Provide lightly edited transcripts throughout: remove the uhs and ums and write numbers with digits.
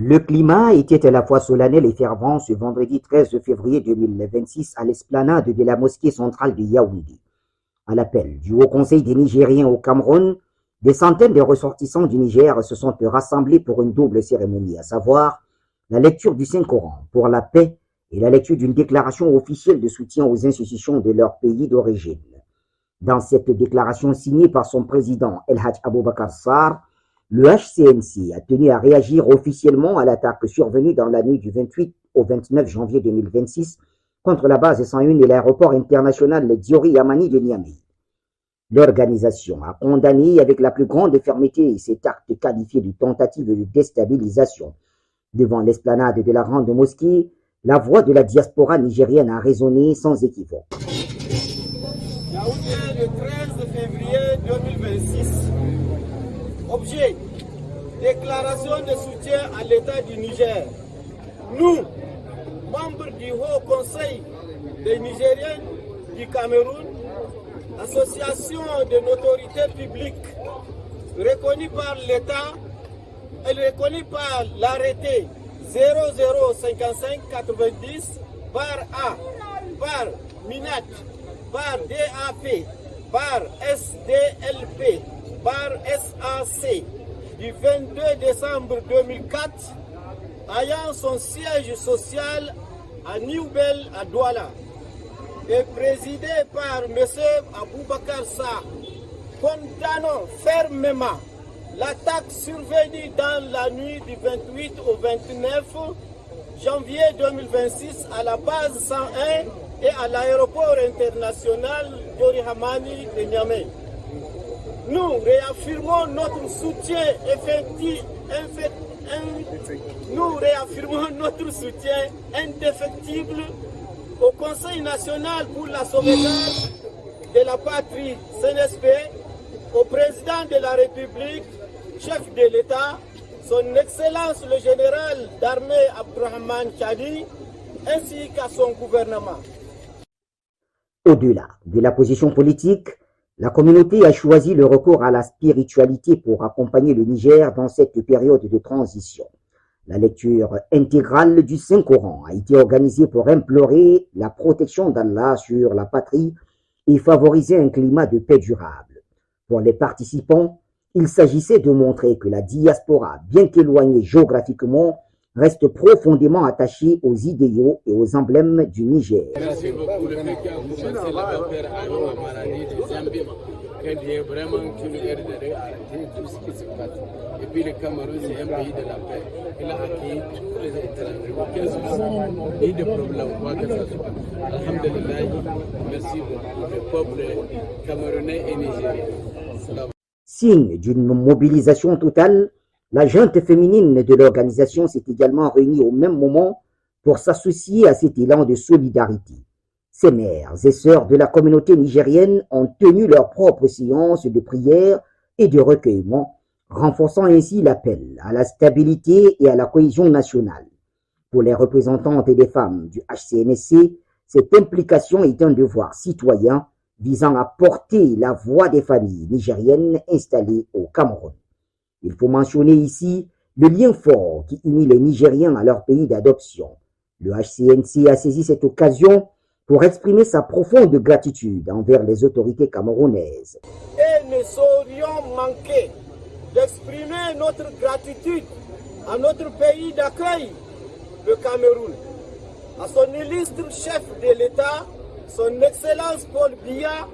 Le climat était à la fois solennel et fervent ce vendredi 13 février 2026 à l'esplanade de la mosquée centrale de Yaoundé. À l'appel du Haut Conseil des Nigériens au Cameroun, des centaines de ressortissants du Niger se sont rassemblés pour une double cérémonie, à savoir la lecture du Saint-Coran pour la paix et la lecture d'une déclaration officielle de soutien aux institutions de leur pays d'origine. Dans cette déclaration signée par son président El Hadj Aboubakar Sarr, le HCNC a tenu à réagir officiellement à l'attaque survenue dans la nuit du 28 au 29 janvier 2026 contre la base 101 et l'aéroport international Diori Yamani de Niamey. L'organisation a condamné avec la plus grande fermeté cet acte qualifié de tentative de déstabilisation. Devant l'esplanade de la grande mosquée, la voix de la diaspora nigérienne a résonné sans équivoque. Yaoundé, le 13 février 2026. Objet, déclaration de soutien à l'État du Niger. Nous, membres du Haut Conseil des Nigériens du Cameroun, association de notoriété publique reconnue par l'État et reconnue par l'arrêté 005590 par A, par MINAT, par DAP, par SDLP, par SAC du 22 décembre 2004, ayant son siège social à Newbel à Douala, et présidé par M. Aboubakar Sarr, condamnons fermement l'attaque survenue dans la nuit du 28 au 29 janvier 2026 à la base 101 et à l'aéroport international Diori Yamani de Niamey. Nous réaffirmons notre soutien indéfectible au Conseil national pour la sauvegarde de la patrie CNSP, au président de la République, chef de l'État, son Excellence le général d'armée Abdourahmane Chani, ainsi qu'à son gouvernement. Au-delà de la position politique, la communauté a choisi le recours à la spiritualité pour accompagner le Niger dans cette période de transition. La lecture intégrale du Saint-Coran a été organisée pour implorer la protection d'Allah sur la patrie et favoriser un climat de paix durable. Pour les participants, il s'agissait de montrer que la diaspora, bien qu'éloignée géographiquement, reste profondément attachée aux idéaux et aux emblèmes du Niger. Merci beaucoup le mec qui a commencé là-bas vers Aroma Maradi de Zambie. Quand il est vraiment une guerre de arrêter tout ce qui se passe. Et puis le Cameroun, c'est un pays de la paix. Il a accueilli tous les étrangers. Aucun souci, ni de problème, quoi que ce soit. Alhamdulillah, merci beaucoup le peuple camerounais et nigérien. Signe d'une mobilisation totale, la junte féminine de l'organisation s'est également réunie au même moment pour s'associer à cet élan de solidarité. Ces mères et sœurs de la communauté nigérienne ont tenu leur propre séance de prière et de recueillement, renforçant ainsi l'appel à la stabilité et à la cohésion nationale. Pour les représentantes des femmes du HCNSC, cette implication est un devoir citoyen visant à porter la voix des familles nigériennes installées au Cameroun. Il faut mentionner ici le lien fort qui unit les Nigériens à leur pays d'adoption. Le HCNC a saisi cette occasion pour exprimer sa profonde gratitude envers les autorités camerounaises. Et ne saurions manquer d'exprimer notre gratitude à notre pays d'accueil, le Cameroun, à son illustre chef de l'État, son Excellence Paul Biya,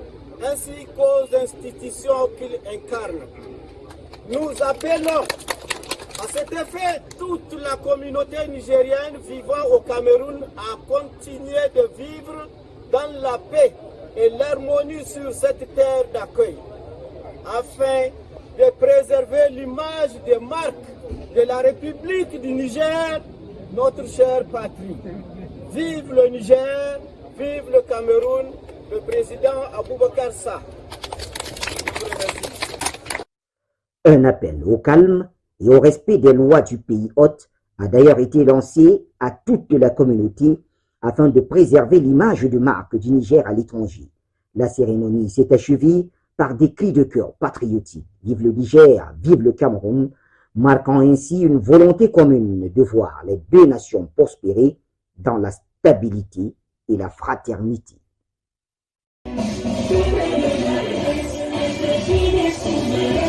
ainsi qu'aux institutions qu'il incarne. Nous appelons à cet effet toute la communauté nigérienne vivant au Cameroun à continuer de vivre dans la paix et l'harmonie sur cette terre d'accueil, afin de préserver l'image des marques de la République du Niger, notre chère patrie. Vive le Niger, vive le Cameroun, le président Aboubakar Sarr. Un appel au calme et au respect des lois du pays hôte a d'ailleurs été lancé à toute la communauté afin de préserver l'image de marque du Niger à l'étranger. La cérémonie s'est achevée par des cris de cœur patriotiques. Vive le Niger, vive le Cameroun, marquant ainsi une volonté commune de voir les deux nations prospérer dans la stabilité et la fraternité. Thank you.